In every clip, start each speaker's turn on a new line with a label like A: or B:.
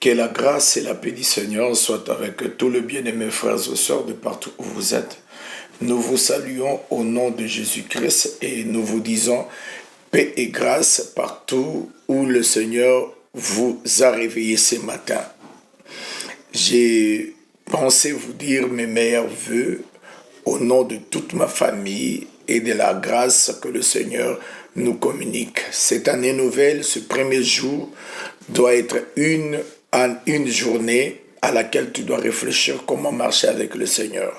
A: Que la grâce et la paix du Seigneur soient avec tous les bien-aimés frères et sœurs de partout où vous êtes. Nous vous saluons au nom de Jésus-Christ et nous vous disons paix et grâce partout où le Seigneur vous a réveillé ce matin. J'ai pensé vous dire mes meilleurs vœux au nom de toute ma famille et de la grâce que le Seigneur nous communique. Cette année nouvelle, ce premier jour, doit être une journée à laquelle tu dois réfléchir comment marcher avec le Seigneur.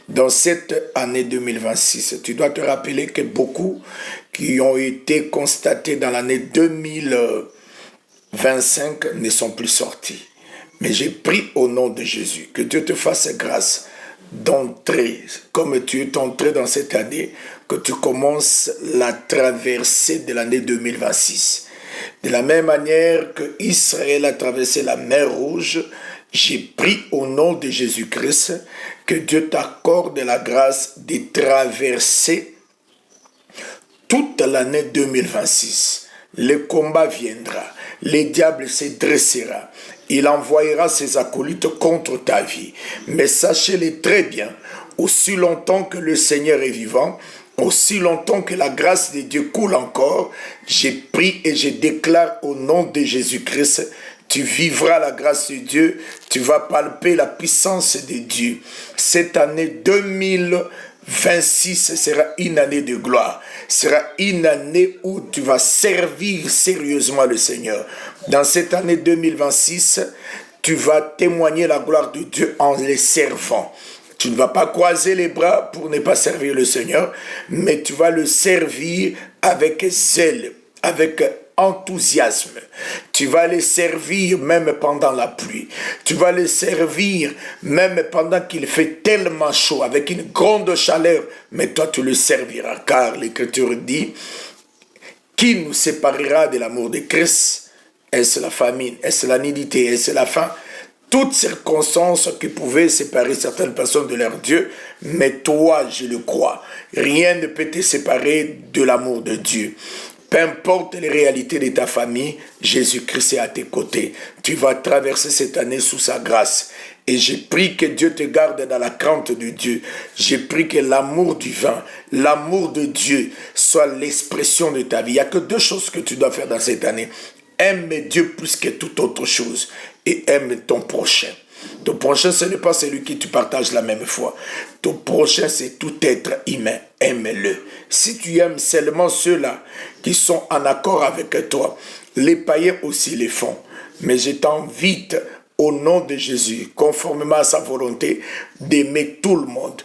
A: Dans cette année 2026, tu dois te rappeler que beaucoup qui ont été constatés dans l'année 2025 ne sont plus sortis. Mais j'ai pris au nom de Jésus que Dieu te fasse grâce d'entrer, comme tu es entré dans cette année, que tu commences la traversée de l'année 2026. De la même manière que Israël a traversé la mer Rouge, j'ai pris au nom de Jésus-Christ que Dieu t'accorde la grâce de traverser toute l'année 2026. Le combat viendra, le diable se dressera, il envoyera ses acolytes contre ta vie. Mais sachez-le très bien, aussi longtemps que le Seigneur est vivant, aussi longtemps que la grâce de Dieu coule encore, j'ai pris et je déclare au nom de Jésus-Christ, tu vivras la grâce de Dieu, tu vas palper la puissance de Dieu. Cette année 2026 sera une année de gloire, sera une année où tu vas servir sérieusement le Seigneur. Dans cette année 2026, tu vas témoigner la gloire de Dieu en les servant. Tu ne vas pas croiser les bras pour ne pas servir le Seigneur, mais tu vas le servir avec zèle, avec enthousiasme. Tu vas le servir même pendant la pluie. Tu vas le servir même pendant qu'il fait tellement chaud, avec une grande chaleur. Mais toi, tu le serviras, car l'Écriture dit, qui nous séparera de l'amour de Christ? Est-ce la famine? Est-ce la nudité? Est-ce la faim? Toutes circonstances qui pouvaient séparer certaines personnes de leur Dieu, mais toi, je le crois, rien ne peut te séparer de l'amour de Dieu. Peu importe les réalités de ta famille, Jésus-Christ est à tes côtés. Tu vas traverser cette année sous sa grâce. Et j'ai pris que Dieu te garde dans la crainte de Dieu. J'ai pris que l'amour divin, l'amour de Dieu soit l'expression de ta vie. Il n'y a que deux choses que tu dois faire dans cette année. Aime Dieu plus que toute autre chose et aime ton prochain. Ton prochain, ce n'est pas celui qui tu partages la même foi. Ton prochain, c'est tout être humain. Aime-le. Si tu aimes seulement ceux-là qui sont en accord avec toi, les païens aussi les font. Mais je t'invite au nom de Jésus, conformément à sa volonté, d'aimer tout le monde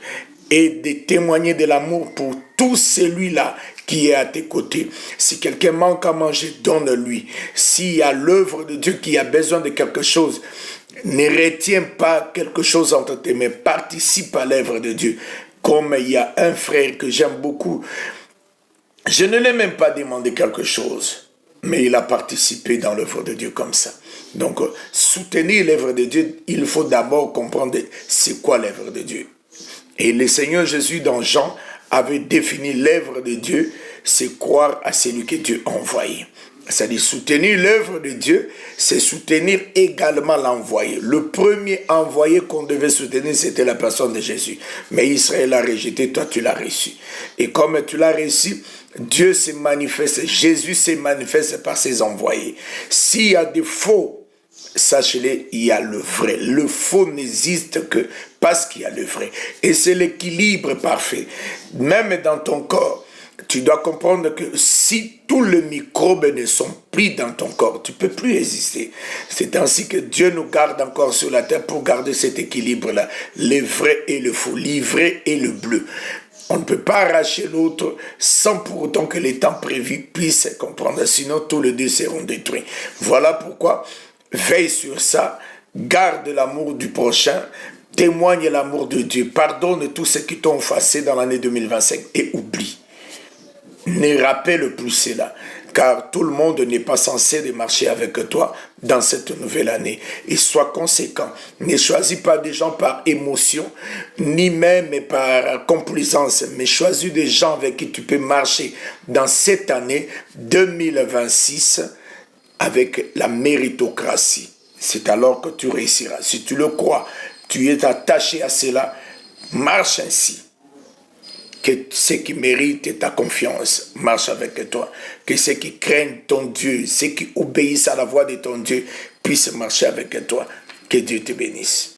A: et de témoigner de l'amour pour tout celui-là qui est à tes côtés. Si quelqu'un manque à manger, donne-lui. S'il y a l'œuvre de Dieu qui a besoin de quelque chose, ne retiens pas quelque chose entre tes mains, participe à l'œuvre de Dieu. Comme il y a un frère que j'aime beaucoup, je ne l'ai même pas demandé quelque chose, mais il a participé dans l'œuvre de Dieu comme ça. Donc, soutenir l'œuvre de Dieu, il faut d'abord comprendre c'est quoi l'œuvre de Dieu. Et le Seigneur Jésus, dans Jean, avait défini l'œuvre de Dieu, c'est croire à celui que Dieu a envoyé. C'est-à-dire soutenir l'œuvre de Dieu, c'est soutenir également l'envoyé. Le premier envoyé qu'on devait soutenir, c'était la personne de Jésus. Mais Israël l'a rejeté, toi tu l'as reçu. Et comme tu l'as reçu, Dieu se manifeste, Jésus se manifeste par ses envoyés. S'il y a des faux, sachez-le, il y a le vrai. Le faux n'existe que parce qu'il y a le vrai. Et c'est l'équilibre parfait. Même dans ton corps, tu dois comprendre que si tous les microbes ne sont pris dans ton corps, tu ne peux plus exister. C'est ainsi que Dieu nous garde encore sur la terre pour garder cet équilibre-là. Le vrai et le faux, l'ivraie et le bleu. On ne peut pas arracher l'autre sans pour autant que les temps prévus puissent comprendre. Sinon, tous les deux seront détruits. Voilà pourquoi, veille sur ça, garde l'amour du prochain, témoigne l'amour de Dieu, pardonne tous ceux qui t'ont offensé dans l'année 2025 et oublie. Ne rappelle plus cela, car tout le monde n'est pas censé de marcher avec toi dans cette nouvelle année. Et sois conséquent. Ne choisis pas des gens par émotion, ni même par complaisance, mais choisis des gens avec qui tu peux marcher dans cette année 2026 avec la méritocratie. c'est alors que tu réussiras. Si tu le crois, tu es attaché à cela, marche ainsi. Que ceux qui méritent ta confiance marchent avec toi. Que ceux qui craignent ton Dieu, ceux qui obéissent à la voix de ton Dieu, puissent marcher avec toi. Que Dieu te bénisse.